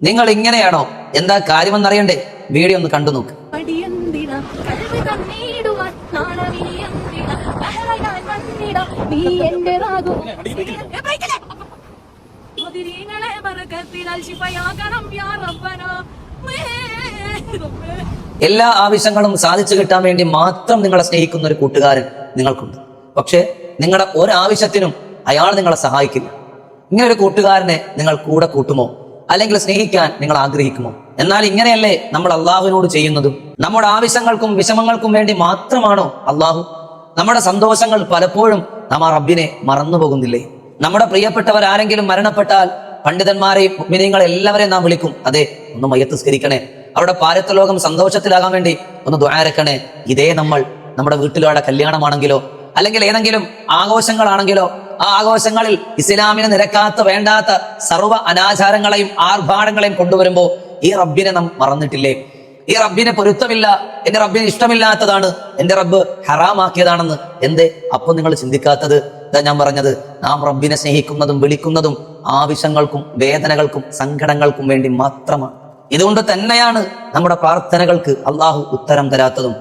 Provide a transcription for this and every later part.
നിങ്ങൾ ഇങ്ങനെയാണോ? എന്താ കാര്യമെന്നറിയണ്ടേ? വീഡിയോ ഒന്ന് കണ്ടു നോക്ക്. എല്ലാ ആവശ്യങ്ങളും സാധിച്ചു കിട്ടാൻ വേണ്ടി മാത്രം നിങ്ങളെ സ്നേഹിക്കുന്ന ഒരു കൂട്ടുകാരൻ നിങ്ങൾക്കുണ്ട്. പക്ഷെ നിങ്ങളുടെ ഒരാവശ്യത്തിനും അയാൾ നിങ്ങളെ സഹായിക്കില്ല. ഇങ്ങനെ ഒരു കൂട്ടുകാരനെ നിങ്ങൾ കൂടെ കൂട്ടുമോ? അല്ലെങ്കിൽ സ്നേഹിക്കാൻ നിങ്ങൾ ആഗ്രഹിക്കുമോ? എന്നാൽ ഇങ്ങനെയല്ലേ നമ്മൾ അള്ളാഹുവിനോട് ചെയ്യുന്നതും? നമ്മുടെ ആവശ്യങ്ങൾക്കും വിഷമങ്ങൾക്കും വേണ്ടി മാത്രമാണോ അള്ളാഹു? നമ്മുടെ സന്തോഷങ്ങൾ പലപ്പോഴും നാം ആ റബ്ബിനെ മറന്നു പോകുന്നില്ലേ? നമ്മുടെ പ്രിയപ്പെട്ടവരാരെങ്കിലും മരണപ്പെട്ടാൽ പണ്ഡിതന്മാരെയും മുഅ്മിനീങ്ങളെ എല്ലാവരെയും നാം വിളിക്കും, അതെ ഒന്ന് മയ്യത്ത് സ്കരിക്കണേ, അവരുടെ പാരത്ത ലോകം സന്തോഷത്തിലാകാൻ വേണ്ടി ഒന്ന് ദുആ ഇറക്കണേ. ഇതേ നമ്മൾ നമ്മുടെ വീട്ടിലുള്ള കല്യാണമാണെങ്കിലോ അല്ലെങ്കിൽ ഏതെങ്കിലും ആഘോഷങ്ങളാണെങ്കിലോ ആ ആഘോഷങ്ങളിൽ ഇസ്ലാമിന് നിരക്കാത്ത വേണ്ടാത്ത സർവ്വ അനാചാരങ്ങളെയും ആർഭാടങ്ങളെയും കൊണ്ടുവരുമ്പോ ഈ റബ്ബിനെ നാം മറന്നിട്ടില്ലേ? ഈ റബ്ബിനെ പൊരുത്തമില്ല, എന്റെ റബ്ബിന് ഇഷ്ടമില്ലാത്തതാണ്, എന്റെ റബ്ബ് ഹറാമാക്കിയതാണെന്ന് എന്തേ അപ്പൊ നിങ്ങൾ ചിന്തിക്കാത്തത്? ഇതാ ഞാൻ പറഞ്ഞത്, നാം റബ്ബിനെ സ്നേഹിക്കുന്നതും വിളിക്കുന്നതും ആവശ്യങ്ങൾക്കും വേദനകൾക്കും സങ്കടങ്ങൾക്കും വേണ്ടി മാത്രമാണ്. ഇതുകൊണ്ട് തന്നെയാണ് നമ്മുടെ പ്രാർത്ഥനകൾക്ക് അള്ളാഹു ഉത്തരം തരാത്തതും.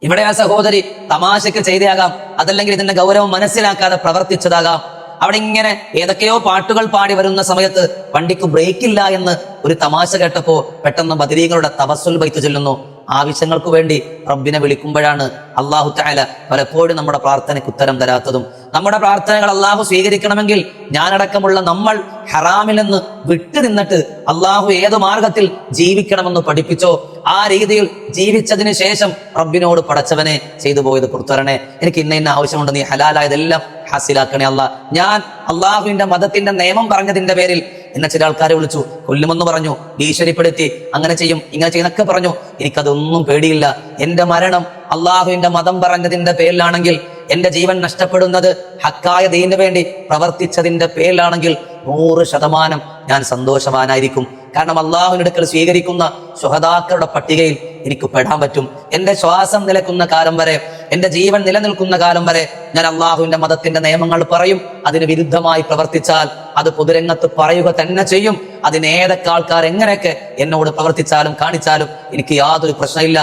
ഇവിടെ ആ സഹോദരി തമാശക്ക് ചെയ്തയാകാം, അതല്ലെങ്കിൽ ഇതിന്റെ ഗൗരവം മനസ്സിലാക്കാതെ പ്രവർത്തിച്ചതാകാം. അവിടെ ഇങ്ങനെ ഏതൊക്കെയോ പാട്ടുകൾ പാടി വരുന്ന സമയത്ത് വണ്ടിക്ക് ബ്രേക്ക് ഇല്ല എന്ന് ഒരു തമാശ കേട്ടപ്പോ പെട്ടെന്ന് ബദരീകളുടെ തവസ്സുൽ ബൈത്ത് ചൊല്ലുന്നു. ആവശ്യങ്ങൾക്ക് വേണ്ടി റബ്ബിനെ വിളിക്കുമ്പോഴാണ് അള്ളാഹു തആല പലപ്പോഴും നമ്മുടെ പ്രാർത്ഥനയ്ക്ക് ഉത്തരം തരാത്തതും. നമ്മുടെ പ്രാർത്ഥനകൾ അള്ളാഹു സ്വീകരിക്കണമെങ്കിൽ ഞാനടക്കമുള്ള നമ്മൾ ഹറാമിൽ നിന്ന് വിട്ടു നിന്നിട്ട് അള്ളാഹു ഏത് മാർഗത്തിൽ ജീവിക്കണമെന്ന് പഠിപ്പിച്ചോ ആ രീതിയിൽ ജീവിച്ചതിന് ശേഷം റബ്ബിനോട് പടച്ചവനെ ചെയ്തു പോയത് പുറത്തരണേ, എനിക്ക് ഇന്ന ആവശ്യമുണ്ട്, നീ ഹലാലായതെല്ലാം ഹാസിലാക്കണേ അല്ലാ. ഞാൻ അള്ളാഹുവിന്റെ മതത്തിന്റെ നിയമം പറഞ്ഞതിന്റെ പേരിൽ എന്നെ ചില ആൾക്കാരെ വിളിച്ചു, കൊല്ലുമെന്ന് പറഞ്ഞു, ഭീഷണിപ്പെടുത്തി, അങ്ങനെ ചെയ്യും ഇങ്ങനെ ചെയ്യുന്നൊക്കെ പറഞ്ഞു. എനിക്കതൊന്നും പേടിയില്ല. എന്റെ മരണം അള്ളാഹുവിന്റെ മതം പറഞ്ഞതിന്റെ പേരിലാണെങ്കിൽ, എന്റെ ജീവൻ നഷ്ടപ്പെടുന്നത് ഹക്കായ ദീനിന് വേണ്ടി പ്രവർത്തിച്ചതിന്റെ പേരിലാണെങ്കിൽ 100% ഞാൻ സന്തോഷവാനായിരിക്കും. കാരണം അള്ളാഹുവിന്റെ അടുക്കൽ സ്വീകരിക്കുന്ന ശുഹദാക്കളുടെ പട്ടികയിൽ എനിക്ക് പെടാൻ പറ്റും. എന്റെ ശ്വാസം നിലക്കുന്ന കാലം വരെ, എന്റെ ജീവൻ നിലനിൽക്കുന്ന കാലം വരെ ഞാൻ അള്ളാഹുവിന്റെ മതത്തിന്റെ നിയമങ്ങൾ പറയും. അതിന് വിരുദ്ധമായി പ്രവർത്തിച്ചാൽ അത് പൊതുരംഗത്ത് പറയുക തന്നെ ചെയ്യും. അതിനേതൊക്കെ ആൾക്കാർ എങ്ങനെയൊക്കെ എന്നോട് പ്രവർത്തിച്ചാലും കാണിച്ചാലും എനിക്ക് യാതൊരു പ്രശ്നമില്ല.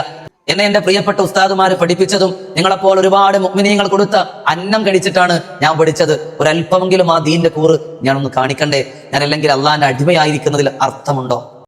എന്നെ എന്റെ പ്രിയപ്പെട്ട ഉസ്താദുമാര് പഠിപ്പിച്ചതും നിങ്ങളെപ്പോൾ ഒരുപാട് മുഅ്മിനീങ്ങൾ കൊടുത്ത അന്നം കഴിച്ചിട്ടാണ് ഞാൻ പഠിച്ചത്. ഒരല്പമെങ്കിലും ആ ദീന്റെ കൂറ് ഞാനൊന്ന് കാണിക്കണ്ടേ? ഞാൻ അല്ലെങ്കിൽ അള്ളാഹിന്റെ അടിമയായിരിക്കുന്നതിൽ അർത്ഥമുണ്ടോ?